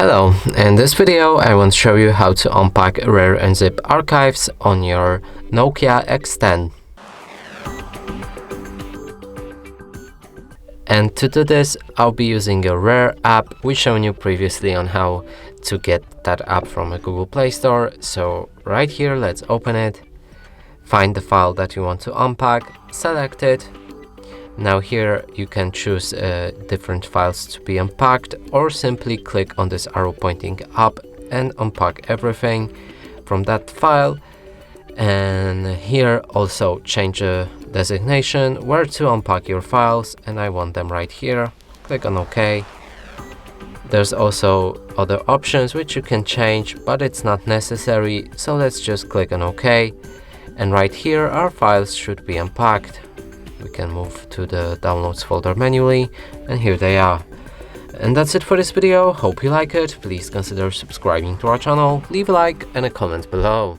Hello, in this video I want to show you how to unpack RAR and zip archives on your NOKIA X10. And to do this, I'll be using a RAR app. We've shown you previously on how to get that app from a Google Play Store. So right here, let's open it, find the file that you want to unpack, select it. Now here you can choose different files to be unpacked, or simply click on this arrow pointing up and unpack everything from that file. And here also change the designation where to unpack your files, and I want them right here. Click on OK. There's also other options which you can change, but it's not necessary, so let's just click on OK. And right here our files should be unpacked. We can move to the downloads folder manually, and here they are. And that's it for this video. Hope you like it. Please consider subscribing to our channel, leave a like and a comment below.